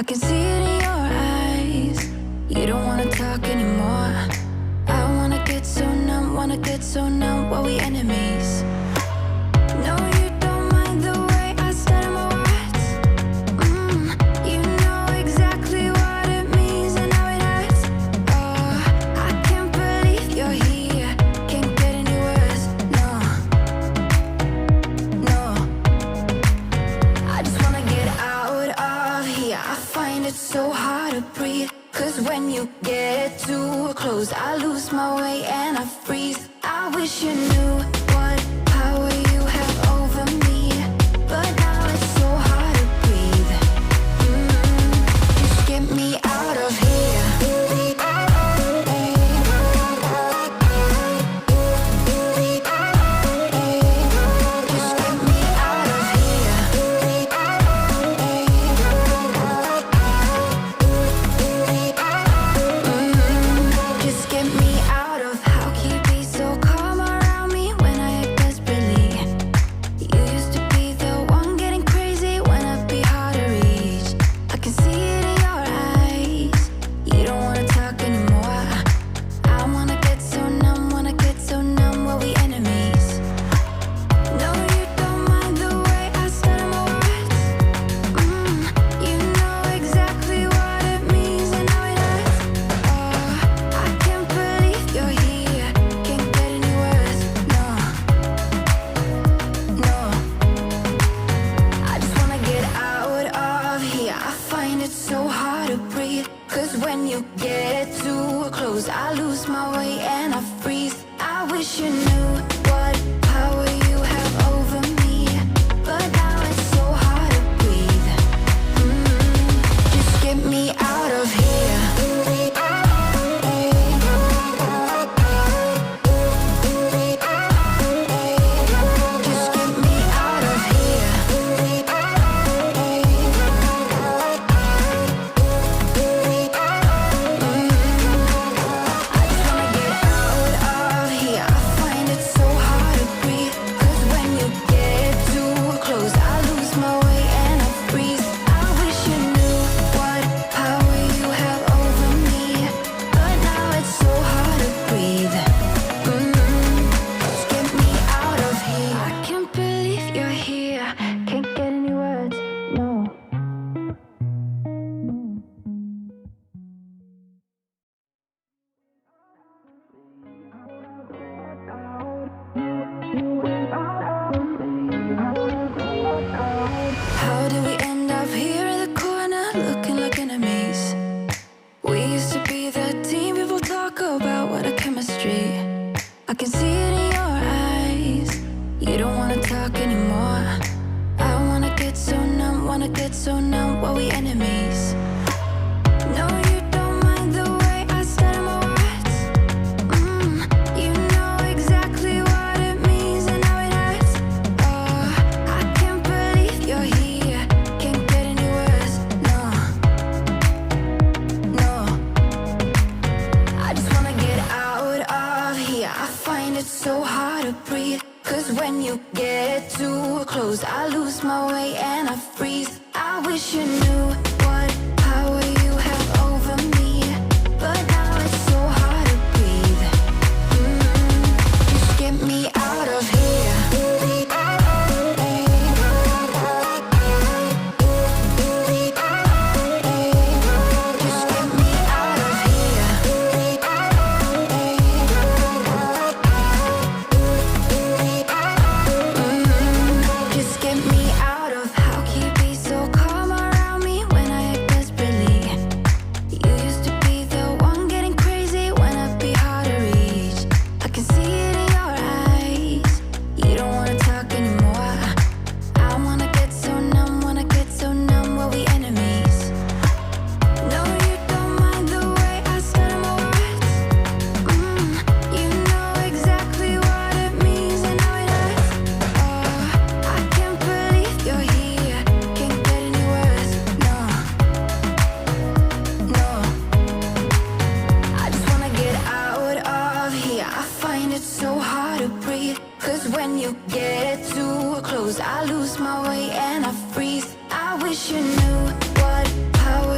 I can see it in your eyes. You don't wanna talk anymore. I wanna get so numb, while we enemies. No, you don't mind the way I stutter my words. You know exactly what it means and how it hurts. Oh, I can't believe you're here. Can't get any worse. No, no. I just wanna get out of here. I find it so hard to breathe. 'Cause when you get too close, I lose my way and I freeze. I wish you knew what power you have over me, but now it's so hard to breathe. Just get me out of here. Just get me out of here. Just get me out of. How can you be so calm around me when I act desperately? You used to be the one getting crazy when I'd be hard to reach. I can see it in your eyes. You don't wanna talk anymore. I wanna get so numb, while we enemies. No, you don't mind the way I stutter my words. You know exactly what it means and how it hurts. Oh, I can't believe you're here. Can't get any worse. No, no. I just wanna get out of here. I find it so hard to breathe. 'Cause when you get too close, I lose my way and I freeze. I wish you knew what power you have over me, but now it's so hard to breathe. Just get me out of here. Just get me out of here. I just wanna get out of here. I find it so hard to breathe. 'Cause when you get too close, I lose my way and I freeze. I wish you knew what power you have over me, but now it's so hard to breathe. Just get me out of here. I can't believe you're here. Can't get any words. No. How did we end up here in the corner looking like enemies? We used to be the team people talk about, what a chemistry. I can see it in your eyes. You don't wanna talk anymore. I wanna get so numb, while we enemies. No, you don't mind the way I stutter my words. You know exactly what it means and how it hurts. Oh, I can't believe you're here. Can't get any worse. No, no. I just wanna get out of here. I find it so hard to breathe. 'Cause when you get too close, I lose my way and I freeze. I wish you knew what power you have over me, but now it's so hard to breathe. Just get me out of here. Just get me out of here. Just get me out of. How can you be so calm around me when I act desperately? You used to be the one getting crazy when I'd be hard to reach. I can see it in your eyes. You don't wanna talk anymore. I wanna get so numb, while we enemies. No, you don't mind the way I stutter my words. You know exactly what it means and how it hurts. Oh, I can't believe you're here. Can't get any worse. No, no. I just wanna get out of here. I find it so hard to breathe. 'Cause when you get too close, I lose my way and I freeze. I wish you knew what power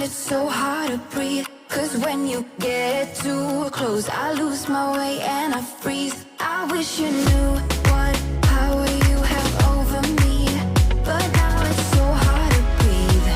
it so hard to breathe. Cause when you get too close, I lose my way and I freeze. I wish you knew what power you have over me, but now it's so hard to breathe.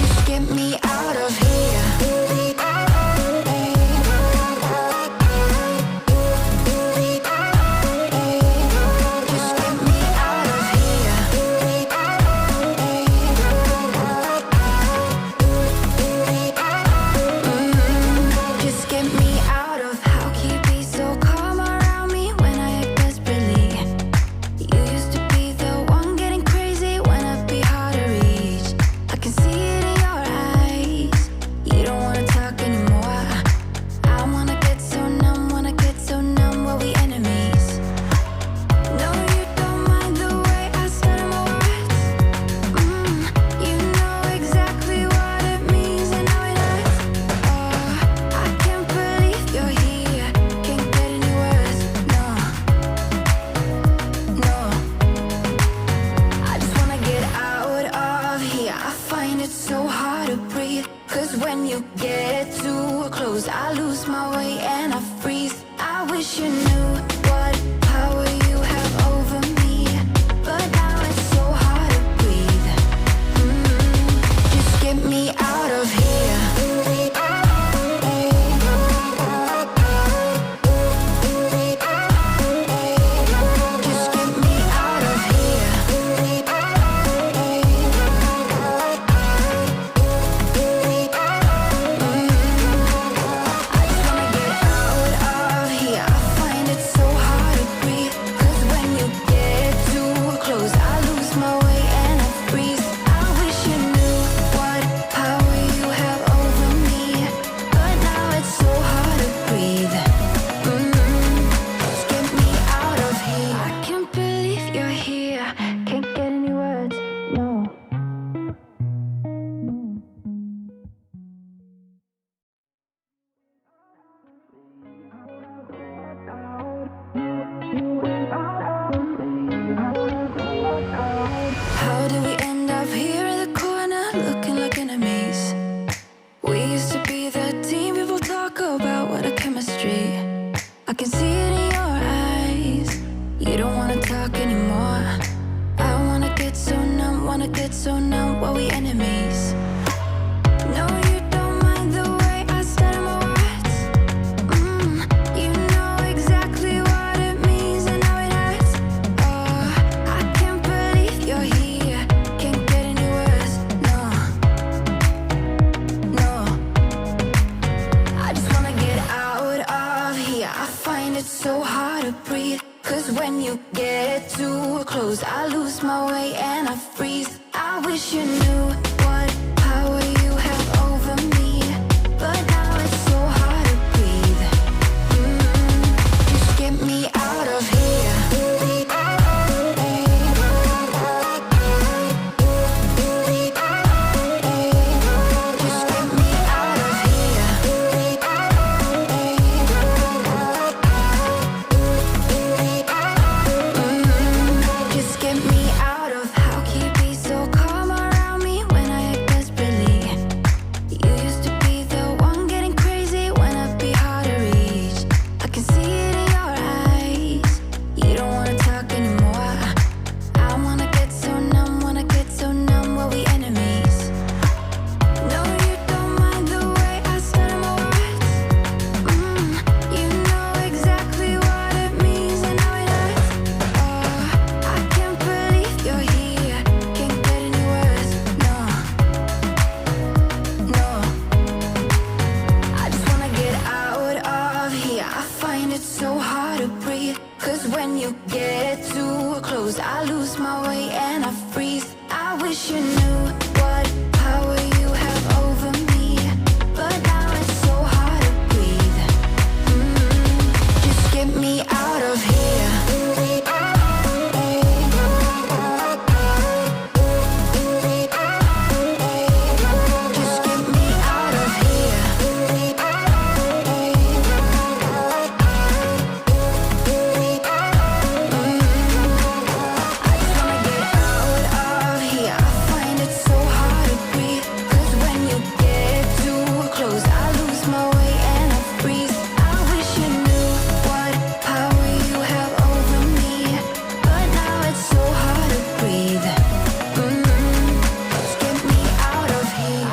Just get me out of here. I lose my way and I freeze. I wish you knew what power you have over me, but now it's so hard to breathe. Just get me out of here. Just get me out of here. How did we end up here in the corner, looking like enemies? We used to be the team people talk about, what a chemistry. I can see it in your eyes. You don't wanna talk anymore. I wanna get so numb, while we enemies. No, you don't mind the way I stutter my words. You know exactly what it means and how it hurts. Oh, I can't believe you're here. Can't get any worse. No, no. I just wanna get out of here. I find it so hard to breathe. Cause when you get too close, I lose my way and I freeze. I wish you knew what power you have over me, but now it's so hard to breathe. Just get me out of here. Just get me out of here. Just get me out of. How can you be so calm around me when I act desperately? You used to be the one getting crazy when I'd be hard to reach. I can see it in your eyes. You don't wanna talk anymore. I wanna get so numb, while we enemies. No, you don't mind the way I stutter my words. You know exactly what it means and how it hurts. Oh, I can't believe you're here. Can't get any worse. No, no. I just wanna get out of here. I find it so hard to breathe. Cause when you get too close, I lose my way and I freeze. I wish you knew